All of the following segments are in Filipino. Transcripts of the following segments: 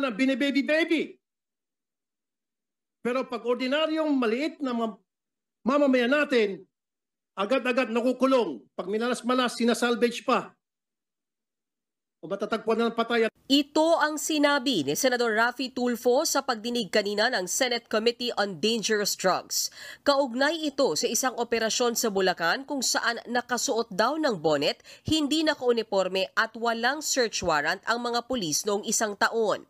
na binibaby-baby. Pero pag ordinaryong maliit na mamamayan natin, agad-agad nakukulong. Pag minalas-malas, sinasalvage pa. O matatagpuan na ng patay. Ito ang sinabi ni Senador Raffy Tulfo sa pagdinig kanina ng Senate Committee on Dangerous Drugs. Kaugnay ito sa isang operasyon sa Bulacan kung saan nakasuot daw ng bonnet, hindi nakauniforme at walang search warrant ang mga pulis noong isang taon.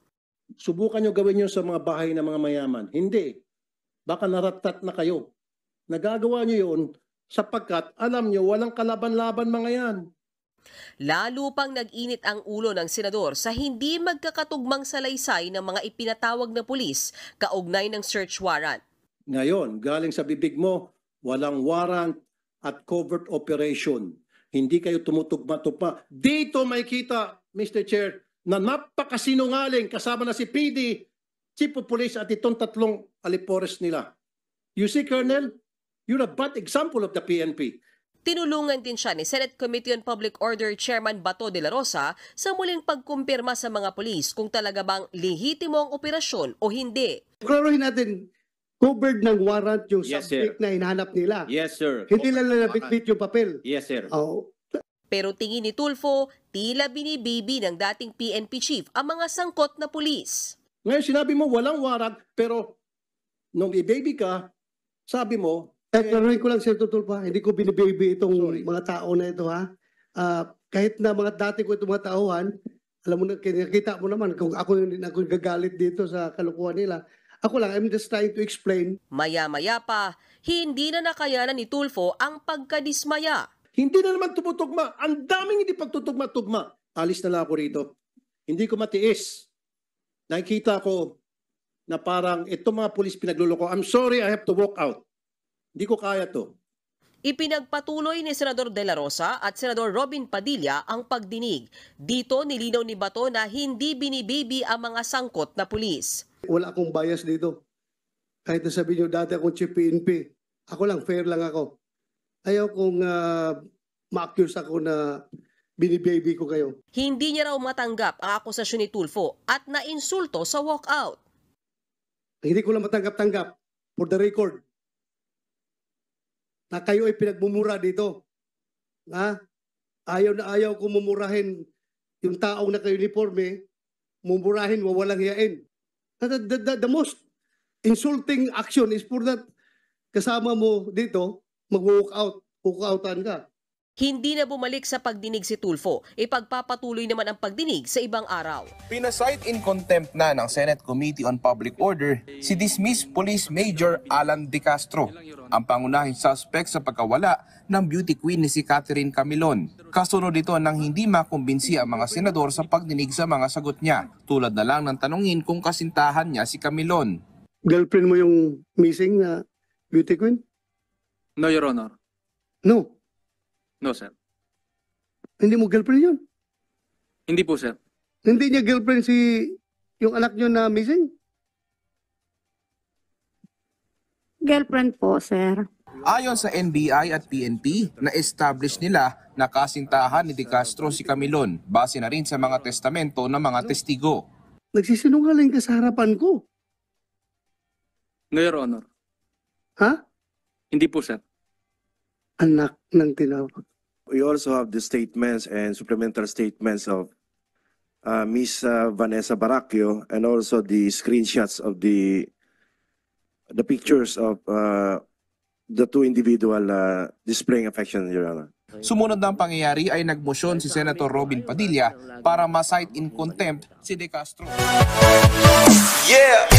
Subukan nyo gawin nyo sa mga bahay ng mga mayaman. Hindi. Baka naratat na kayo. Nagagawa nyo yun sapagkat alam nyo walang kalaban-laban mga yan. Lalo pang nag-init ang ulo ng senador sa hindi magkakatugmang salaysay ng mga ipinatawag na pulis kaugnay ng search warrant. Ngayon, galing sa bibig mo, walang warrant at covert operation. Hindi kayo tumutugma-tugma. Dito may kita, Mr. Chair, na napakasinungaling kasama na si PD, Chief of Police at itong tatlong alipores nila. You see, Colonel, you're a bad example of the PNP. Tinulungan din siya ni Senate Committee on Public Order Chairman Bato de la Rosa sa muling pagkumpirma sa mga pulis kung talaga bang lehitimo ang operasyon o hindi. Klaruhin natin, covered ng warrant yung Yes, subject sir. na hinahanap nila. Yes, sir. Hindi lang nabitbit yung papel. Yes, sir. Oh. Pero tingin ni Tulfo, tila binibibi ng dating PNP chief ang mga sangkot na pulis. Ngayon sinabi mo walang warrant, pero nung i-baby ka, sabi mo, Klaruhin ko lang, Sir Tutulpa, hindi ko binibaby itong mga tao na ito, ha? Kahit na mga dati ko itong mga tauhan, alam mo na, nakita mo naman kung ako yung gagalit dito sa kalukuhan nila. Ako lang, I'm just trying to explain. Maya-maya pa, hindi na nakayanan ni Tulfo ang pagkadismaya. hindi na naman tumutugma. Ang daming hindi pagtutugma-tugma. Alis na lang ako rito. Hindi ko matiis. Nakikita ko na parang itong mga pulis pinagluloko. I'm sorry, I have to walk out. Hindi ko kaya to. Ipinagpatuloy ni Senador De La Rosa at Senador Robin Padilla ang pagdinig. Dito nilinaw ni Bato na hindi binibibi ang mga sangkot na pulis. Wala akong bias dito. Kahit na sabihin nyo dati akong chief PNP, ako lang, fair lang ako. Ayaw kong ma-accuse ako na binibaby ko kayo. Hindi niya raw matanggap ang akusasyon ni Tulfo at nainsulto sa walkout. Hindi ko lang matanggap-tanggap, for the record, na kayo ay pinagmumura dito. Ayaw na ayaw kong mumurahin yung taong naka-uniforme, mumurahin, wawalang hiyain. The most insulting action is for that kasama mo dito, mag-walk out, walk-outan ka. Hindi na bumalik sa pagdinig si Tulfo, ipagpapatuloy naman ang pagdinig sa ibang araw. Pinasight in contempt na ng Senate Committee on Public Order si dismissed Police Major Alan De Castro, ang pangunahing suspect sa pagkawala ng beauty queen ni si Catherine Camilon. Kasunod ito nang hindi makumbinsi ang mga senador sa pagdinig sa mga sagot niya, tulad na lang ng tanungin kung kasintahan niya si Camilon. Girlfriend mo yung missing na beauty queen? No, Your Honor. No. No, sir. Hindi mo girlfriend yun? Hindi po, sir. Hindi niya girlfriend si yung anak niyo na missing? Girlfriend po, sir. Ayon sa NBI at PNP, na-establish nila na kasintahan ni De Castro si Camilon base na rin sa mga testamento ng mga testigo. Nagsisinungaling ka sa harapan ko. No, Your Honor. Ha? Hindi po, sir. Anak ng tinawag. We also have the statements and supplemental statements of Miss Vanessa Baracchio and also the screenshots of the pictures of the two individual displaying affection, Your Honor. Sumunod na ang pangyayari ay nagmosyon si Senator Robin Padilla para ma-cite in contempt si De Castro. Yeah!